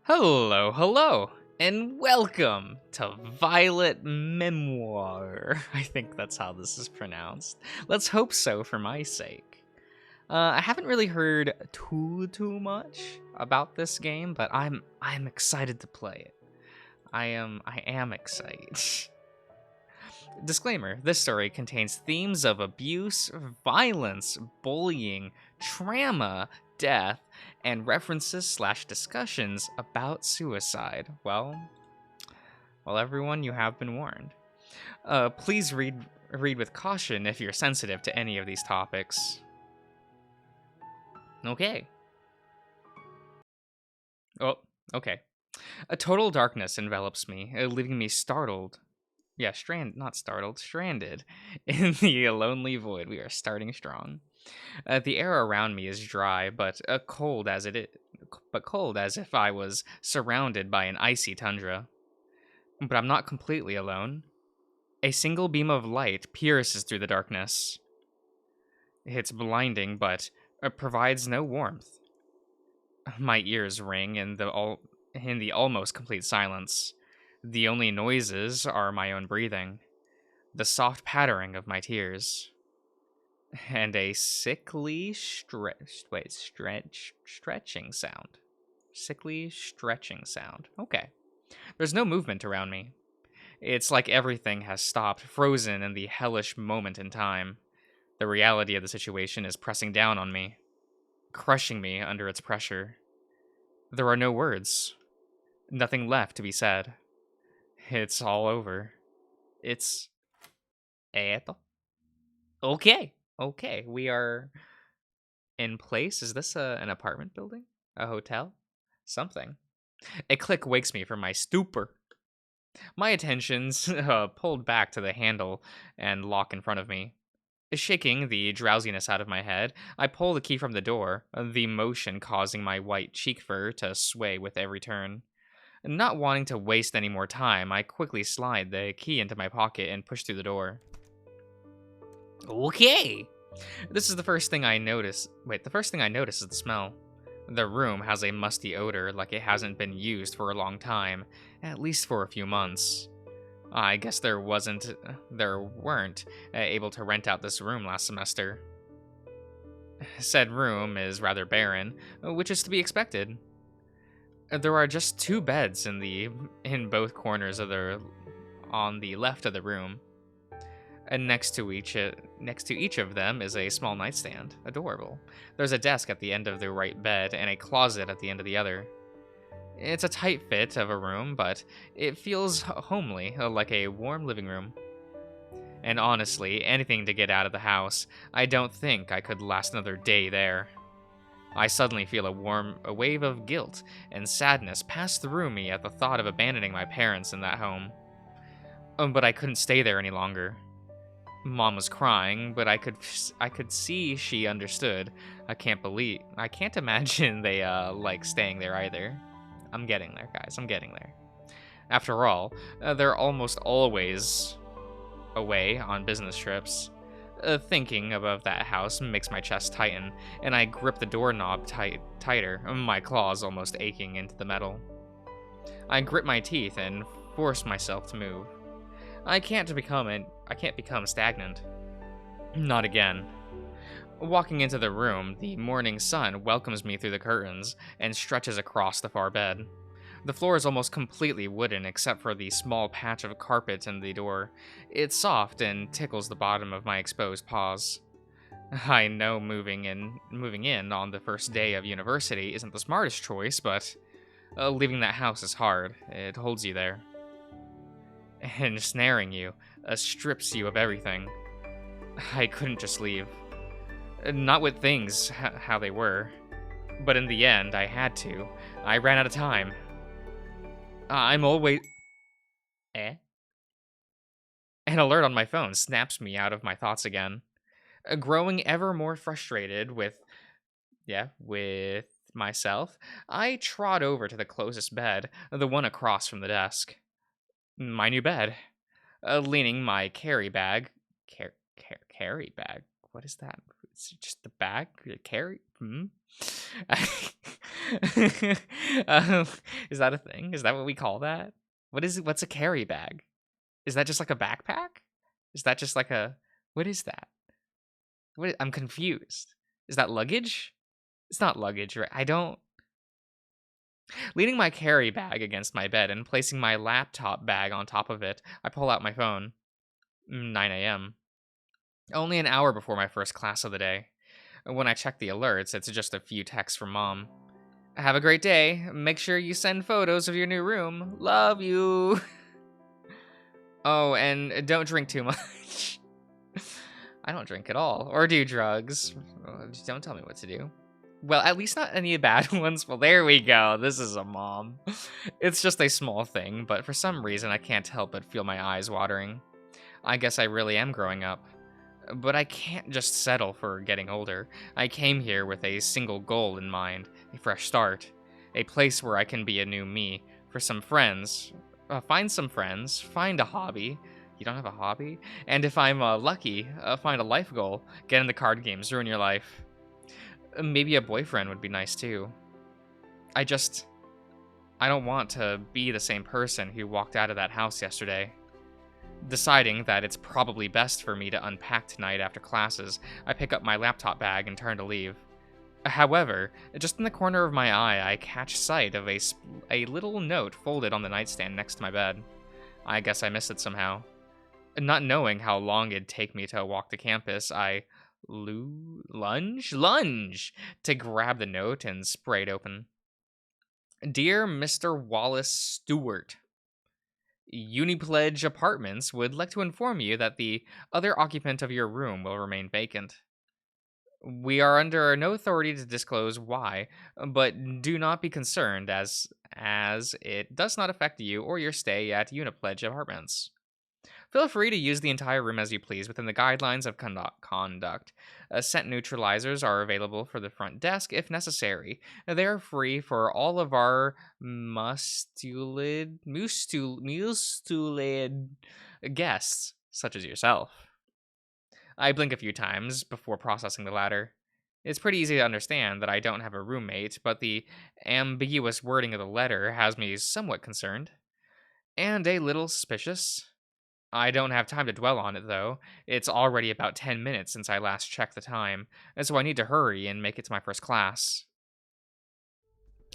Hello, hello, and welcome to Violet Memoir. I think that's how this is pronounced. Let's hope so for my sake. I haven't really heard too much about this game, but I'm excited to play it. I am excited. Disclaimer: this story contains themes of abuse, violence, bullying, trauma, death, and references slash discussions about suicide. Well, everyone, you have been warned. Please read with caution if you're sensitive to any of these topics. Okay. Oh, okay. A total darkness envelops me, leaving me startled. Yeah, not startled, stranded in the lonely void. We are starting strong. The air around me is dry, but cold as if I was surrounded by an icy tundra. But I'm not completely alone. A single beam of light pierces through the darkness. It's blinding, but it provides no warmth. My ears ring in the almost complete silence. The only noises are my own breathing, the soft pattering of my tears, and a sickly stretching sound. Sickly stretching sound. Okay. There's no movement around me. It's like everything has stopped, frozen in the hellish moment in time. The reality of the situation is pressing down on me, crushing me under its pressure. There are no words, nothing left to be said. It's all over. It's esto. Okay. We are in place. Is this an apartment building? A hotel? Something. A click wakes me from my stupor. My attention's pulled back to the handle and lock in front of me. Shaking the drowsiness out of my head, I pull the key from the door, the motion causing my white cheek fur to sway with every turn. Not wanting to waste any more time, I quickly slide the key into my pocket and push through the door. Okay! This is the first thing I notice. The first thing I notice is the smell. The room has a musty odor like it hasn't been used for a long time, at least for a few months. I guess there weren't able to rent out this room last semester. Said room is rather barren, which is to be expected. There are just two beds in both corners on the left of the room, and next to each of them is a small nightstand. Adorable. There's a desk at the end of the right bed and a closet at the end of the other. It's a tight fit of a room, but it feels homely, like a warm living room. And honestly, anything to get out of the house. I don't think I could last another day there. I suddenly feel a wave of guilt and sadness pass through me at the thought of abandoning my parents in that home. But I couldn't stay there any longer. Mom was crying, but I could see she understood. I can't imagine they like staying there either. I'm getting there, guys. I'm getting there. After all, they're almost always away on business trips. Thinking about that house makes my chest tighten, and I grip the doorknob tighter, my claws almost aching into the metal. I grit my teeth and force myself to move. I can't become stagnant. Not again. Walking into the room, the morning sun welcomes me through the curtains and stretches across the far bed. The floor is almost completely wooden except for the small patch of carpet in the door. It's soft and tickles the bottom of my exposed paws. I know moving in on the first day of university isn't the smartest choice, but leaving that house is hard. It holds you there. Ensnaring you, strips you of everything. I couldn't just leave. Not with things how they were. But in the end, I had to. I ran out of time. I'm always... Eh? An alert on my phone snaps me out of my thoughts again. Growing ever more frustrated with myself, I trot over to the closest bed, the one across from the desk. My new bed. Leaning my carry bag. Carry bag? What is that? It's just the bag? Carry? Um, Is that a thing? Is that what we call that? What is it? What's a carry bag? Is that just like a backpack? Is that just like a what is that? I'm confused. Is that luggage? It's not luggage, right? I don't Leaning my carry bag against my bed and placing my laptop bag on top of it, I pull out my phone. 9 a.m. Only an hour before my first class of the day. When I check the alerts, it's just a few texts from mom. Have a great day. Make sure you send photos of your new room. Love you. Oh, and don't drink too much. I don't drink at all, or do drugs. Just don't tell me what to do. Well, at least not any bad ones. Well, there we go. This is a mom. It's just a small thing, but for some reason I can't help but feel my eyes watering. I guess I really am growing up. But I can't just settle for getting older. I came here with a single goal in mind, a fresh start. A place where I can be a new me, for some friends. Find some friends, find a hobby. You don't have a hobby? And if I'm lucky, find a life goal. Get into card games, ruin your life. Maybe a boyfriend would be nice too. I don't want to be the same person who walked out of that house yesterday. Deciding that it's probably best for me to unpack tonight after classes, I pick up my laptop bag and turn to leave. However, just in the corner of my eye, I catch sight of a little note folded on the nightstand next to my bed. I guess I missed it somehow. Not knowing how long it'd take me to walk to campus, I lunge to grab the note and spray it open. Dear Mr. Wallace Stewart, Unipledge Apartments would like to inform you that the other occupant of your room will remain vacant. We are under no authority to disclose why, but do not be concerned as it does not affect you or your stay at Unipledge Apartments. Feel free to use the entire room as you please within the guidelines of conduct. Scent neutralizers are available for the front desk if necessary. They are free for all of our mustulid guests, such as yourself. I blink a few times before processing the latter. It's pretty easy to understand that I don't have a roommate, but the ambiguous wording of the letter has me somewhat concerned. And a little suspicious. I don't have time to dwell on it, though. It's already about 10 minutes since I last checked the time, and so I need to hurry and make it to my first class.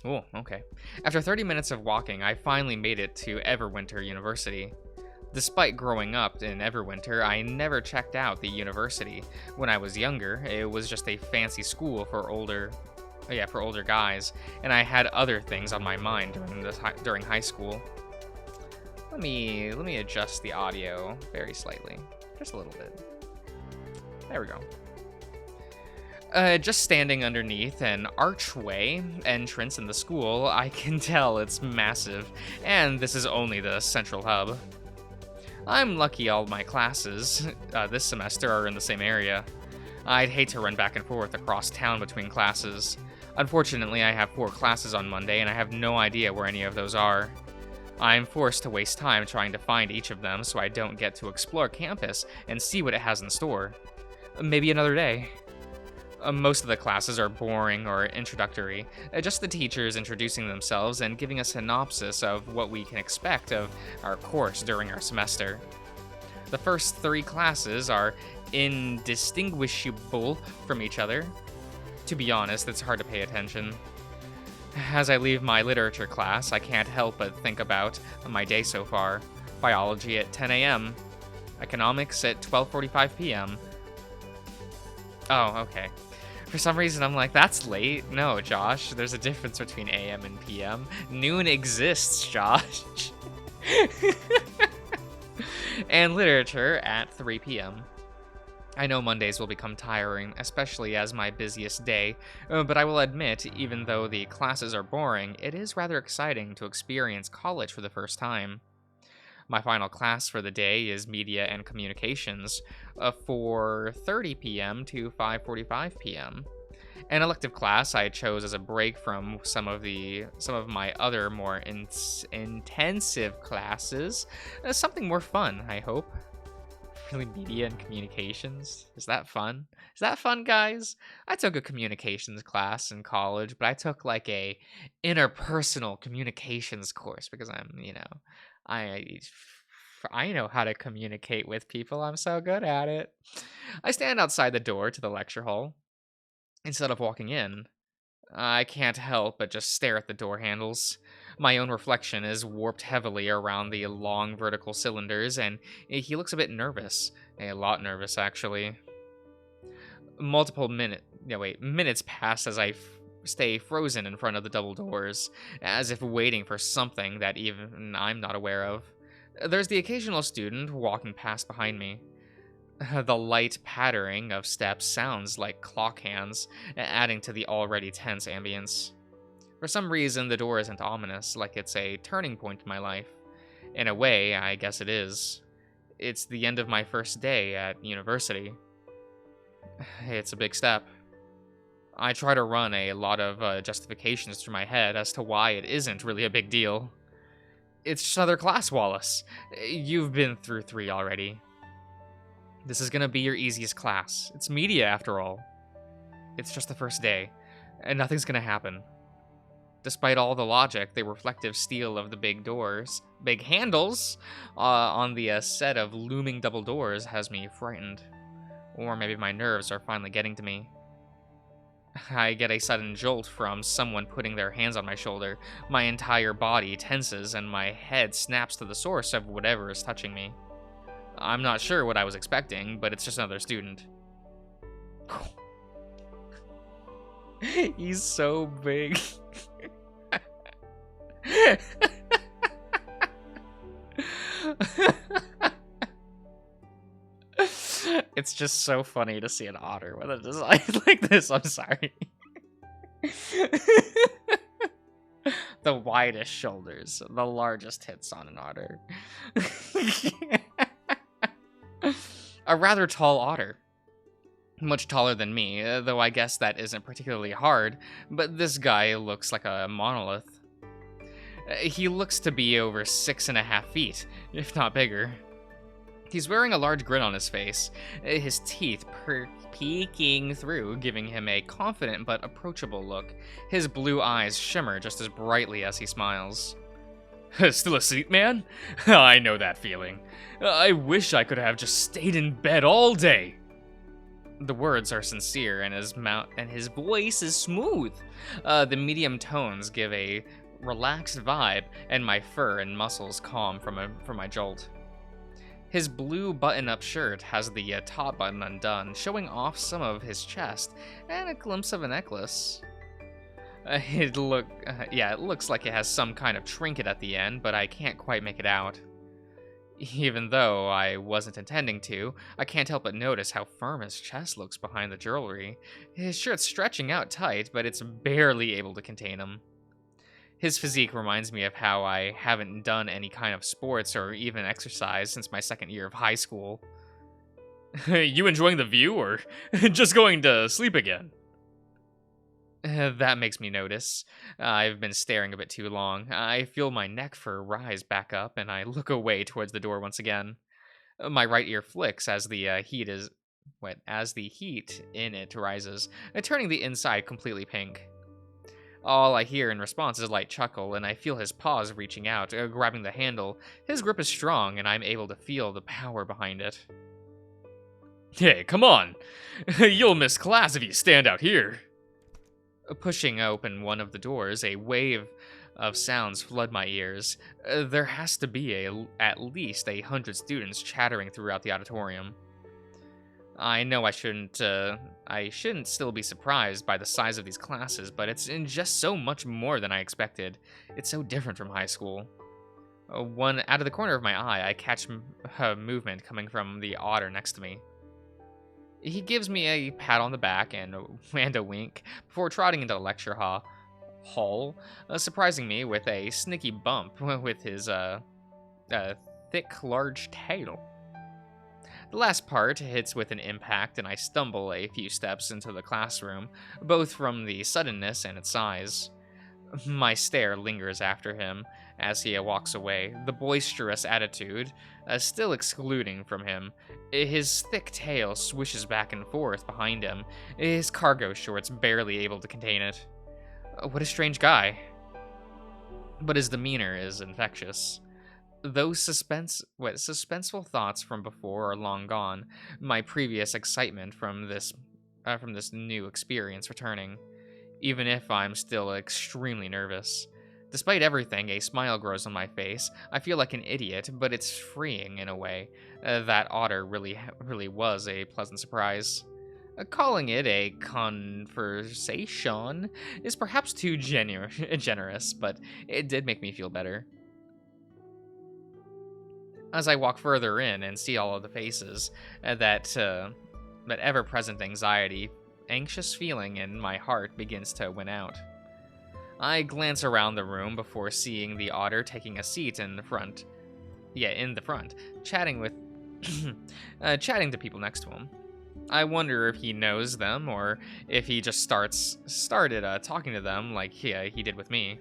Oh, okay. After 30 minutes of walking, I finally made it to Everwinter University. Despite growing up in Everwinter, I never checked out the university. When I was younger, it was just a fancy school for older guys, and I had other things on my mind during high school. Let me adjust the audio very slightly, just a little bit. There we go. Just standing underneath an archway entrance in the school, I can tell it's massive, and this is only the central hub. I'm lucky all my classes this semester are in the same area. I'd hate to run back and forth across town between classes. Unfortunately, I have 4 classes on Monday, and I have no idea where any of those are. I'm forced to waste time trying to find each of them so I don't get to explore campus and see what it has in store. Maybe another day. Most of the classes are boring or introductory, just the teachers introducing themselves and giving a synopsis of what we can expect of our course during our semester. The first 3 classes are indistinguishable from each other. To be honest, it's hard to pay attention. As I leave my literature class, I can't help but think about my day so far. Biology at 10 a.m. Economics at 12:45 p.m. Oh, okay. For some reason, I'm like, that's late. No, Josh, there's a difference between AM and PM. Noon exists, Josh. And literature at 3 p.m. I know Mondays will become tiring, especially as my busiest day, but I will admit, even though the classes are boring, it is rather exciting to experience college for the first time. My final class for the day is Media and Communications, 4:30 p.m. to 5:45 p.m. An elective class I chose as a break from some of my other more intensive classes, something more fun, I hope. really media and communications. Is that fun? Is that fun, guys? I took a communications class in college, but I took like a interpersonal communications course because I I know how to communicate with people. I'm so good at it. I stand outside the door to the lecture hall. Instead of walking in, I can't help but just stare at the door handles. My own reflection is warped heavily around the long vertical cylinders, and he looks a bit nervous. A lot nervous, actually. Minutes pass as stay frozen in front of the double doors, as if waiting for something that even I'm not aware of. There's the occasional student walking past behind me. The light pattering of steps sounds like clock hands, adding to the already tense ambience. For some reason, the door isn't ominous, like it's a turning point in my life. In a way, I guess it is. It's the end of my first day at university. It's a big step. I try to run a lot of justifications through my head as to why it isn't really a big deal. It's just another class, Wallace. You've been through 3 already. This is gonna be your easiest class. It's media, after all. It's just the first day, and nothing's gonna happen. Despite all the logic, the reflective steel of the big handles, on the set of looming double doors has me frightened. Or maybe my nerves are finally getting to me. I get a sudden jolt from someone putting their hands on my shoulder. My entire body tenses, and my head snaps to the source of whatever is touching me. I'm not sure what I was expecting, but it's just another student. He's so big. It's just so funny to see an otter with a design like this. I'm sorry. The widest shoulders, the largest hits on an otter. A rather tall otter. Much taller than me, though I guess that isn't particularly hard, but this guy looks like a monolith. He looks to be over 6.5 feet, if not bigger. He's wearing a large grin on his face, his teeth peeking through, giving him a confident but approachable look. His blue eyes shimmer just as brightly as he smiles. Still asleep, man? I know that feeling. I wish I could have just stayed in bed all day. The words are sincere, and his voice is smooth. The medium tones give a relaxed vibe, and my fur and muscles calm from my jolt. His blue button-up shirt has the top button undone, showing off some of his chest and a glimpse of a necklace. It looks like it has some kind of trinket at the end, but I can't quite make it out. Even though I wasn't intending to, I can't help but notice how firm his chest looks behind the jewelry. His shirt's stretching out tight, but it's barely able to contain him. His physique reminds me of how I haven't done any kind of sports or even exercise since my second year of high school. You enjoying the view, or just going to sleep again? That makes me notice. I've been staring a bit too long. I feel my neck fur rise back up, and I look away towards the door once again. My right ear flicks as the heat in it rises, turning the inside completely pink. All I hear in response is a light chuckle, and I feel his paws reaching out, grabbing the handle. His grip is strong, and I'm able to feel the power behind it. Hey, come on! You'll miss class if you stand out here! Pushing open one of the doors, a wave of sounds flood my ears. There has to be at least 100 students chattering throughout the auditorium. I know I shouldn't still be surprised by the size of these classes, but it's in just so much more than I expected. It's so different from high school. Out of the corner of my eye, I catch movement coming from the otter next to me. He gives me a pat on the back and a wink before trotting into the lecture hall, surprising me with a sneaky bump with his thick, large tail. The last part hits with an impact, and I stumble a few steps into the classroom, both from the suddenness and its size. My stare lingers after him, as he walks away, the boisterous attitude still excluding from him. His thick tail swishes back and forth behind him, his cargo shorts barely able to contain it. What a strange guy. But his demeanor is infectious. Those suspenseful thoughts from before are long gone. My previous excitement from this new experience returning, even if I'm still extremely nervous. Despite everything, a smile grows on my face. I feel like an idiot, but it's freeing in a way. That otter really was a pleasant surprise. Calling it a conversation is perhaps too generous, but it did make me feel better. As I walk further in and see all of the faces, that ever-present anxious feeling in my heart begins to win out. I glance around the room before seeing the otter taking a seat in the front. Yeah, in the front, chatting with, chatting to people next to him. I wonder if he knows them or if he just started talking to them like he did with me.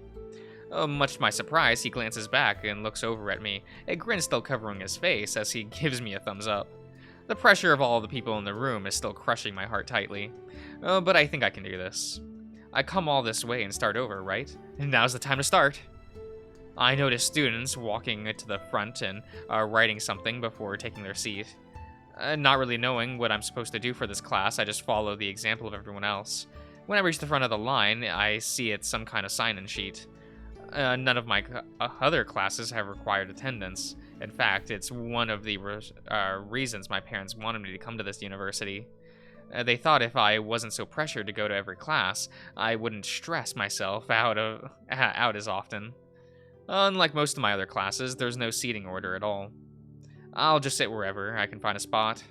Much to my surprise, he glances back and looks over at me, a grin still covering his face as he gives me a thumbs up. The pressure of all the people in the room is still crushing my heart tightly. But I think I can do this. I come all this way and start over, right? And now's the time to start. I notice students walking to the front and writing something before taking their seat. Not really knowing what I'm supposed to do for this class, I just follow the example of everyone else. When I reach the front of the line, I see it's some kind of sign-in sheet. None of my other classes have required attendance. In fact, it's one of the reasons my parents wanted me to come to this university. They thought if I wasn't so pressured to go to every class, I wouldn't stress myself out as often. Unlike most of my other classes, there's no seating order at all. I'll just sit wherever I can find a spot.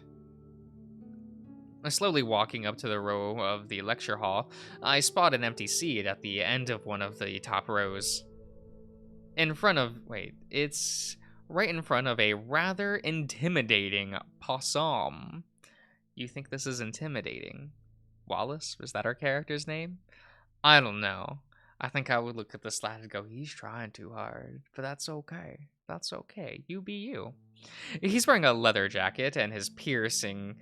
Slowly walking up to the row of the lecture hall, I spot an empty seat at the end of one of the top rows. It's right in front of a rather intimidating possum. You think this is intimidating? Wallace? Was that our character's name? I don't know. I think I would look at the slide and go, he's trying too hard, but that's okay. That's okay. You be you. He's wearing a leather jacket, and his piercings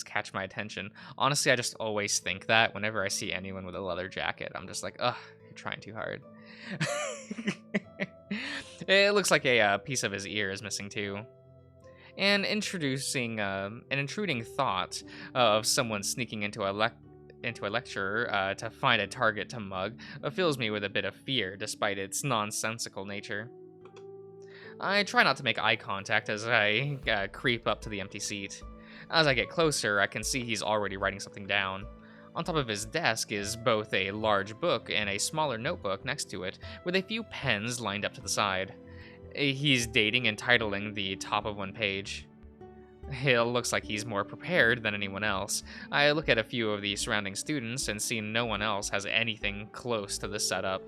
catch my attention. Honestly, I just always think that whenever I see anyone with a leather jacket, I'm just like, ugh, you're trying too hard. It looks like a piece of his ear is missing too. And an intruding thought of someone sneaking into a lecture to find a target to mug fills me with a bit of fear, despite its nonsensical nature. I try not to make eye contact as I creep up to the empty seat. As I get closer, I can see he's already writing something down. On top of his desk is both a large book and a smaller notebook next to it, with a few pens lined up to the side. He's dating and titling the top of one page. It looks like he's more prepared than anyone else. I look at a few of the surrounding students and see no one else has anything close to this setup.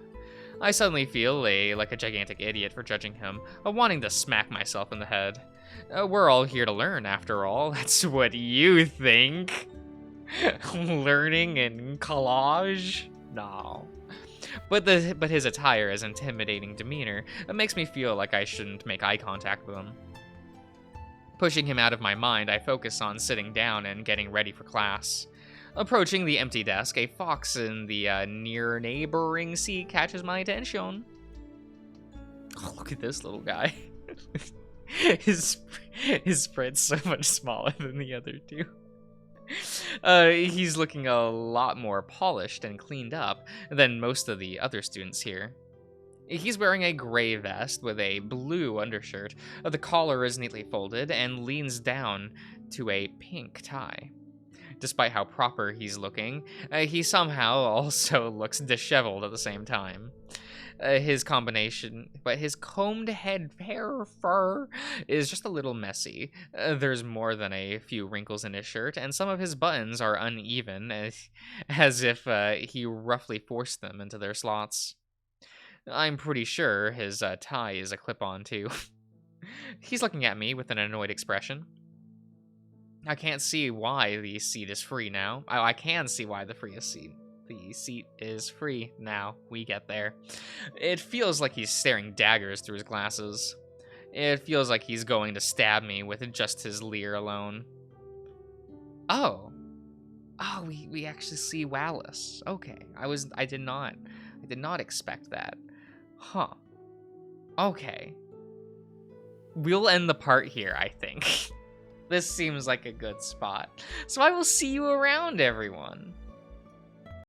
I suddenly feel like a gigantic idiot for judging him, wanting to smack myself in the head. We're all here to learn, after all. That's what you think. Learning in collage? No. But his attire, his intimidating demeanor, makes me feel like I shouldn't make eye contact with him. Pushing him out of my mind, I focus on sitting down and getting ready for class. Approaching the empty desk, a fox in the near neighboring seat catches my attention. Oh, look at this little guy. his spread's so much smaller than the other two. He's looking a lot more polished and cleaned up than most of the other students here. He's wearing a gray vest with a blue undershirt. The collar is neatly folded and leans down to a pink tie. Despite how proper he's looking, he somehow also looks disheveled at the same time. His combed hair fur is just a little messy. There's more than a few wrinkles in his shirt, and some of his buttons are uneven, as if he roughly forced them into their slots. I'm pretty sure his tie is a clip-on too. He's looking at me with an annoyed expression. I can't see why the seat is free now. I can see why the The seat is free now. We get there. It feels like he's staring daggers through his glasses. It feels like he's going to stab me with just his leer alone. Oh. Oh, we actually see Wallace. Okay. I did not expect that. Huh. Okay. We'll end the part here, I think. This seems like a good spot. So I will see you around, everyone.